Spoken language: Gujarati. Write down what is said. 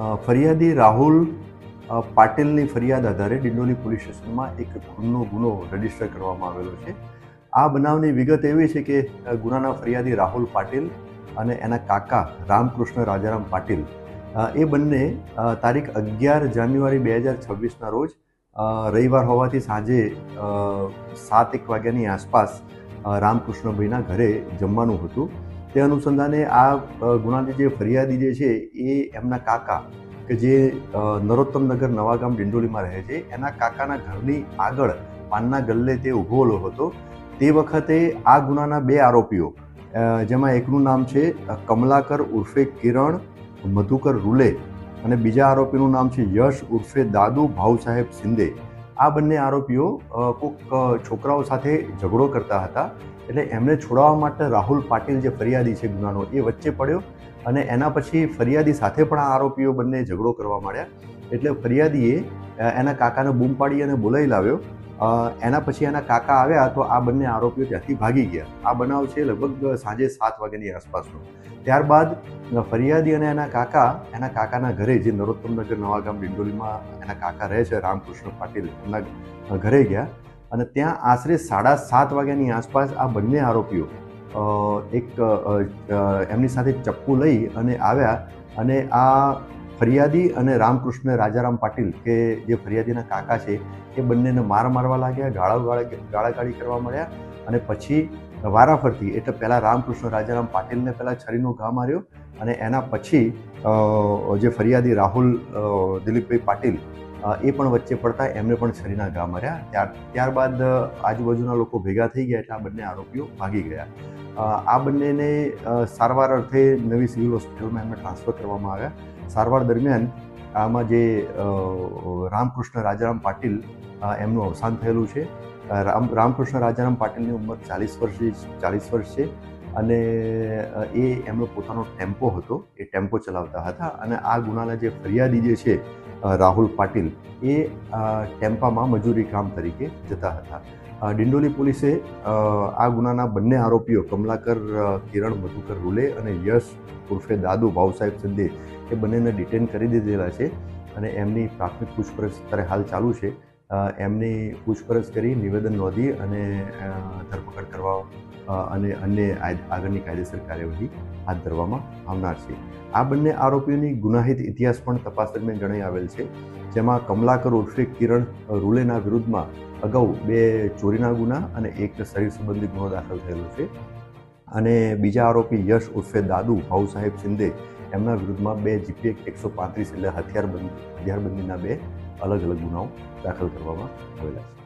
ફરિયાદી રાહુલ પાટીલની ફરિયાદ આધારે ડિંડોલી પોલીસ સ્ટેશનમાં એક ખૂનનો ગુનો રજીસ્ટર કરવામાં આવેલો છે. આ બનાવની વિગત એવી છે કે ગુનાના ફરિયાદી રાહુલ પાટીલ અને એના કાકા રામકૃષ્ણ રાજારામ પાટીલ એ બંને તારીખ 11 જાન્યુઆરી 2026ના રોજ રવિવાર હોવાથી સાંજે 7-1 વાગ્યાની આસપાસ રામકૃષ્ણભાઈના ઘરે જમવાનું હતું. તે અનુસંધાને આ ગુનાની જે ફરિયાદી જે છે એ એમના કાકા કે જે નરોત્તમનગર નવાગામ ડિંડોલીમાં રહે છે એના કાકાના ઘરની આગળ પાનના ગલ્લે તે ઊભો હતો. તે વખતે આ ગુનાના 2 આરોપીઓ જેમાં એકનું નામ છે કમલાકર ઉર્ફે કિરણ મધુકર રૂલે અને બીજા આરોપીનું નામ છે યશ ઉર્ફે દાદુ ભાઉસાહેબ શિંદે. આ બંને આરોપીઓ કોઈક છોકરાઓ સાથે ઝઘડો કરતા હતા. એટલે એમને છોડાવવા માટે રાહુલ પાટીલ જે ફરિયાદી છે ગુનાનો એ વચ્ચે પડ્યો અને એના પછી ફરિયાદી સાથે પણ આ આરોપીઓ બંને ઝઘડો કરવા માંડ્યા. એટલે ફરિયાદીએ એના કાકાને બૂમ પાડી અને બોલાવી લાવ્યો. એના પછી એના કાકા આવ્યા તો આ બંને આરોપીઓ ત્યાંથી ભાગી ગયા. આ બનાવ છે લગભગ સાંજે 7 વાગ્યાની આસપાસનો. ત્યારબાદ ફરિયાદી અને એના કાકાના ઘરે જે નરોત્તમનગર નવાગામ ડિંડોલીમાં એના કાકા રહે છે રામકૃષ્ણ પાટીલ એમના ઘરે ગયા અને ત્યાં આશરે 7:30 વાગ્યાની આસપાસ આ બંને આરોપીઓ એમની સાથે ચપ્પુ લઈ અને આવ્યા અને આ ફરિયાદી અને રામકૃષ્ણ રાજારામ પાટીલ કે જે ફરિયાદીના કાકા છે એ બંનેને મારવા લાગ્યા, ગાળાગાળી કરવા મળ્યા અને પછી વારાફરતી એટલે પહેલાં રામકૃષ્ણ રાજારામ પાટીલને પહેલાં છરીનો ઘા માર્યો અને એના પછી જે ફરિયાદી રાહુલ દિલીપભાઈ પાટીલ એ પણ વચ્ચે પડતા એમને પણ છરીના ઘા માર્યા. ત્યારબાદ આજુબાજુના લોકો ભેગા થઈ ગયા એટલે આ બંને આરોપીઓ ભાગી ગયા. આ બંનેને સારવાર અર્થે નવી સિવિલ હોસ્પિટલમાં એમને ટ્રાન્સફર કરવામાં આવ્યા. સારવાર દરમિયાન આમાં જે રામકૃષ્ણ રાજારામ પાટીલ એમનું અવસાન થયેલું છે. રામકૃષ્ણ રાજારામ પાટીલની ઉંમર 40 વર્ષ છે અને એ એમનો પોતાનો ટેમ્પો હતો, એ ટેમ્પો ચલાવતા હતા અને આ ગુનાના જે ફરિયાદી જે છે રાહુલ પાટીલ એ ટેમ્પામાં મજૂરી કામ તરીકે જતા હતા. ડિંડોલી પોલીસે આ ગુનાના બંને આરોપીઓ કમલાકર કિરણ મધુકર રૂલે અને યશ ઉર્ફે દાદુ ભાઉસાહેબ શિંદે એ બંનેને ડિટેન કરી દીધેલા છે અને એમની પ્રાથમિક પૂછપરછ અત્યારે હાલ ચાલુ છે. એમની પૂછપરછ કરી નિવેદન નોંધી અને ધરપકડ કરવા અને અન્ય આગળની કાયદેસર કાર્યવાહી હાથ ધરવામાં આવનાર છે. આ બંને આરોપીઓની ગુનાહિત ઇતિહાસ પણ તપાસ દરમિયાન જણાઈ આવેલ છે, જેમાં કમલાકર ઉર્ફે કિરણ રૂલેના વિરુદ્ધમાં અગાઉ 2 ચોરીના ગુના અને 1 શરીર સંબંધી ગુનો દાખલ થયેલો છે અને બીજા આરોપી યશ ઉર્ફે દાદુ ભાઉસાહેબ શિંદે એમના વિરુદ્ધમાં 2 જીપી 135 એટલે હથિયારબંધીના 2 અલગ અલગ ગુનાઓ દાખલ કરવામાં આવેલા છે.